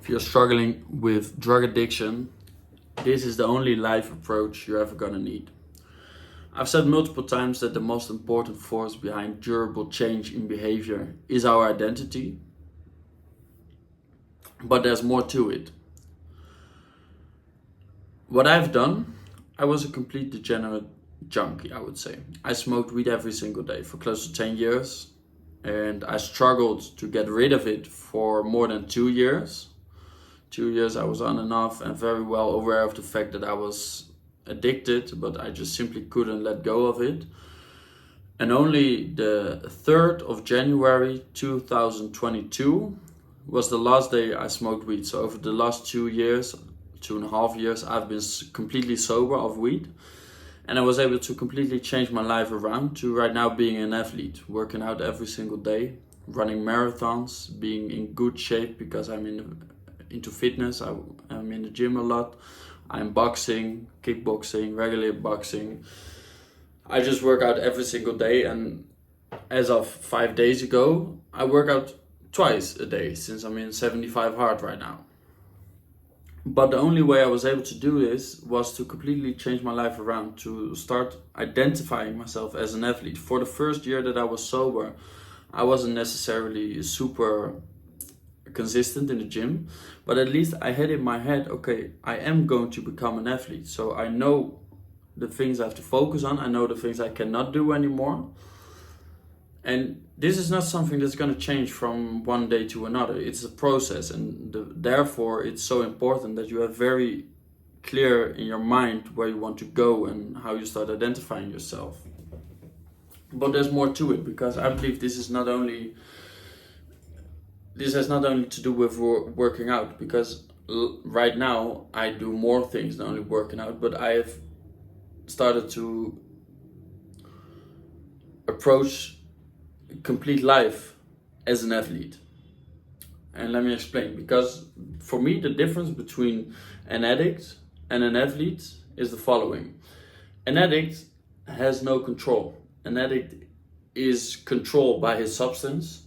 If you're struggling with drug addiction, this is the only life approach you're ever gonna need. I've said multiple times that the most important force behind durable change in behavior is our identity, but there's more to it. What I've done, I was a complete degenerate junkie, I would say. I smoked weed every single day for close to 10 years, and I struggled to get rid of it for more than 2 years. 2 years I was on and off and very well aware of the fact that I was addicted, but I just simply couldn't let go of it. And only the 3rd of January 2022 was the last day I smoked weed. So over the last 2 years, 2.5 years, I've been completely sober of weed. And I was able to completely change my life around to right now being an athlete, working out every single day, running marathons, being in good shape because I'm into fitness. I'm in the gym a lot. I'm boxing, kickboxing, regular boxing. I just work out every single day, and as of 5 days ago, I work out twice a day since I'm in 75 hard right now. But the only way I was able to do this was to completely change my life around, to start identifying myself as an athlete. For the first year that I was sober, I wasn't necessarily super consistent in the gym, but at least I had in my head, okay, I am going to become an athlete. So I know the things I have to focus on. I know the things I cannot do anymore. And this is not something that's going to change from one day to another. It's a process, and therefore it's so important that you have very clear in your mind where you want to go and how you start identifying yourself. But there's more to it, because I believe this has not only to do with working out, because right now I do more things than only working out, but I have started to approach complete life as an athlete. And let me explain, because for me the difference between an addict and an athlete is the following. An addict has no control. An addict is controlled by his substance.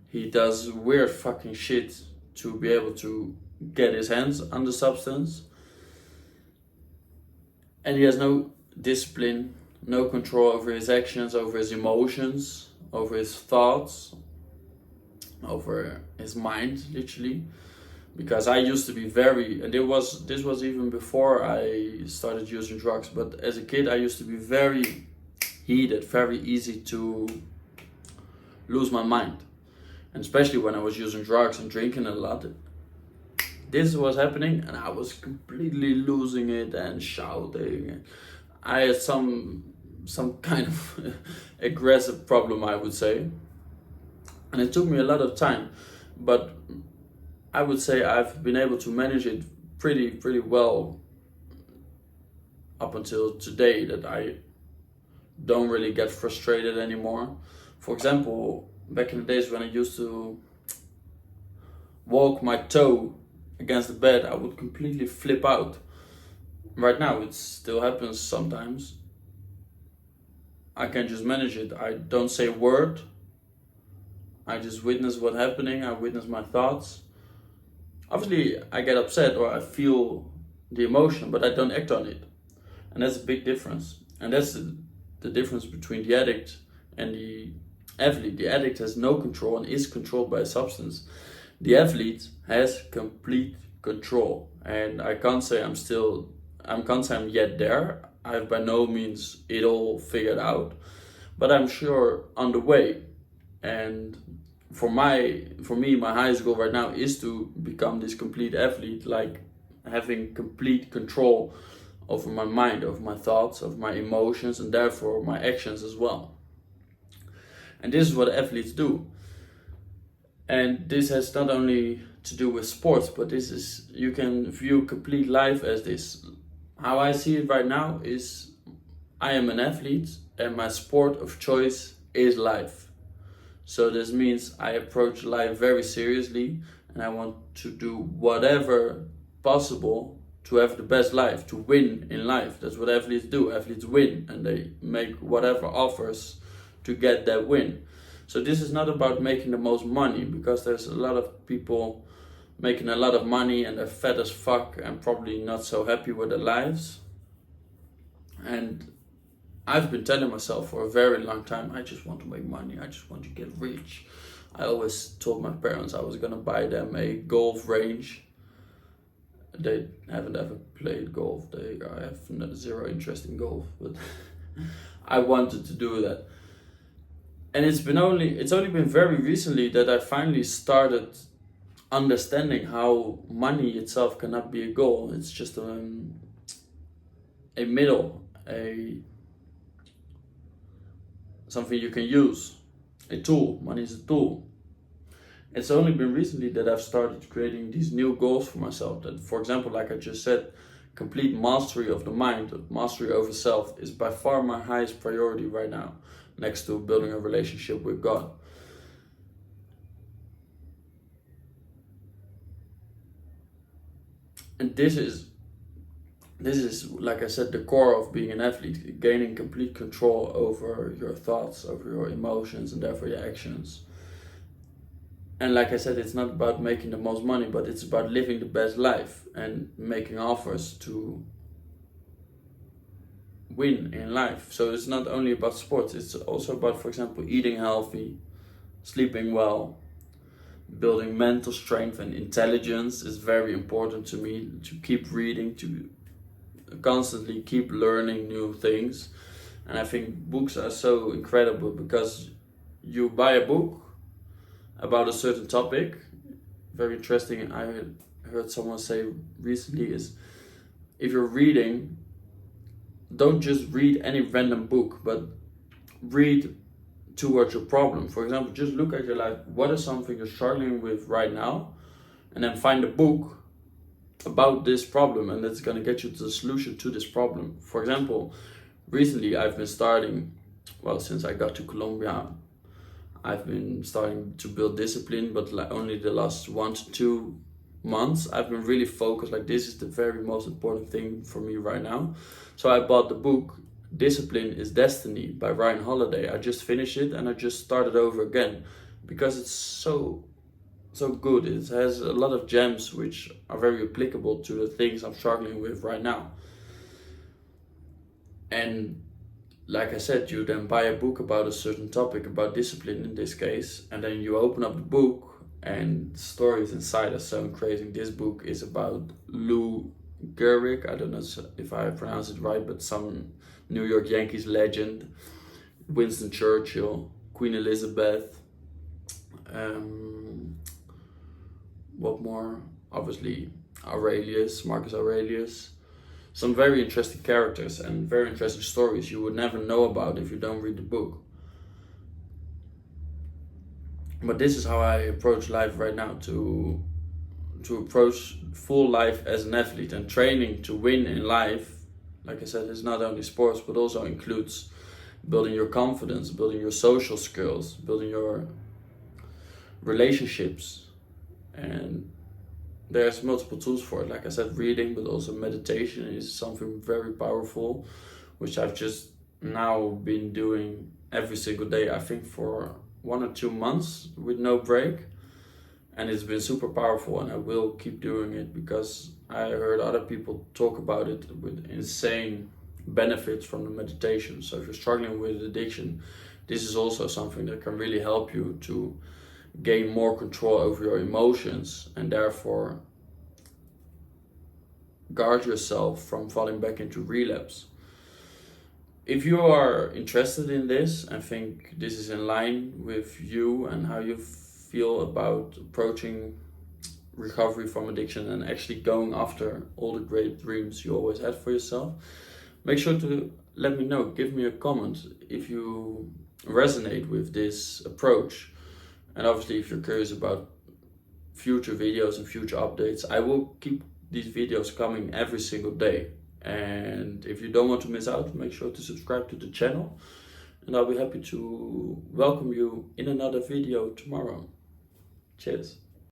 He does weird fucking shit to be able to get his hands on the substance. And he has no discipline, no control over his actions, over his emotions, over his thoughts, over his mind, literally. Because I used to be and this was even before I started using drugs, but as a kid I used to be very heated, very easy to lose my mind. And especially when I was using drugs and drinking a lot, this was happening and I was completely losing it and shouting. I had some kind of aggressive problem, I would say. And it took me a lot of time, but I would say I've been able to manage it pretty well up until today, that I don't really get frustrated anymore. For example, back in the days when I used to walk my toe against the bed, I would completely flip out. Right now it still happens sometimes. I can just manage it. I don't say a word. I just witness what's happening. I witness my thoughts. Obviously I get upset or I feel the emotion, but I don't act on it. And that's a big difference. And that's the difference between the addict and the athlete. The addict has no control and is controlled by a substance. The athlete has complete control. And I can't say I'm yet there. I have by no means it all figured out, but I'm sure on the way. And for me, my highest goal right now is to become this complete athlete, like having complete control over my mind, over my thoughts, over my emotions, and therefore my actions as well. And this is what athletes do. And this has not only to do with sports, but you can view complete life as this. How I see it right now is I am an athlete and my sport of choice is life. So this means I approach life very seriously and I want to do whatever possible to have the best life, to win in life. That's what athletes do. Athletes win and they make whatever offers to get that win. So this is not about making the most money, because there's a lot of people making a lot of money and they're fat as fuck and probably not so happy with their lives. And I've been telling myself for a very long time, I just want to make money, I just want to get rich. I always told my parents I was gonna buy them a golf range. They haven't ever played golf, they have zero interest in golf, but I wanted to do that. And it's only been very recently that I finally started understanding how money itself cannot be a goal. It's just a middle, something you can use, a tool. Money is a tool. It's only been recently that I've started creating these new goals for myself. That, for example, like I just said, complete mastery of the mind, mastery over self is by far my highest priority right now, next to building a relationship with God. And this is, like I said, the core of being an athlete, gaining complete control over your thoughts, over your emotions, and therefore your actions. And like I said, it's not about making the most money, but it's about living the best life and making offers to win in life. So it's not only about sports, it's also about, for example, eating healthy, sleeping well, building mental strength and intelligence is very important to me, to keep reading, to constantly keep learning new things. And I think books are so incredible because you buy a book about a certain topic. Very interesting, I heard someone say recently, is if you're reading, don't just read any random book, but read towards your problem. For example, just look at your life. What is something you're struggling with right now? And then find a book about this problem, and that's going to get you to the solution to this problem. For example, recently I've been starting, since I got to Colombia, I've been starting to build discipline, but like only the last 1 to 2 months I've been really focused, like this is the very most important thing for me right now. So I bought the book Discipline is Destiny by Ryan Holiday. I just finished it and I just started over again because it's so good. It has a lot of gems which are very applicable to the things I'm struggling with right now. And like I said, you then buy a book about a certain topic, about discipline in this case, and then you open up the book and the stories inside are so crazy. This book is about Lou Gehrig, I don't know if I pronounce it right, but some New York Yankees legend, Winston Churchill, Queen Elizabeth, what more? Obviously Marcus Aurelius. Some very interesting characters and very interesting stories you would never know about if you don't read the book. But this is how I approach life right now, to approach full life as an athlete. And training to win in life, like I said, is not only sports, but also includes building your confidence, building your social skills, building your relationships. And there's multiple tools for it. Like I said, reading, but also meditation is something very powerful, which I've just now been doing every single day, I think for 1 or 2 months with no break. And it's been super powerful, and I will keep doing it because I heard other people talk about it with insane benefits from the meditation. So if you're struggling with addiction, this is also something that can really help you to gain more control over your emotions and therefore guard yourself from falling back into relapse. If you are interested in this and think this is in line with you and how you feel about approaching recovery from addiction and actually going after all the great dreams you always had for yourself, make sure to let me know. Give me a comment if you resonate with this approach. And obviously, if you're curious about future videos and future updates, I will keep these videos coming every single day. And if you don't want to miss out, make sure to subscribe to the channel. And I'll be happy to welcome you in another video tomorrow. Cheers.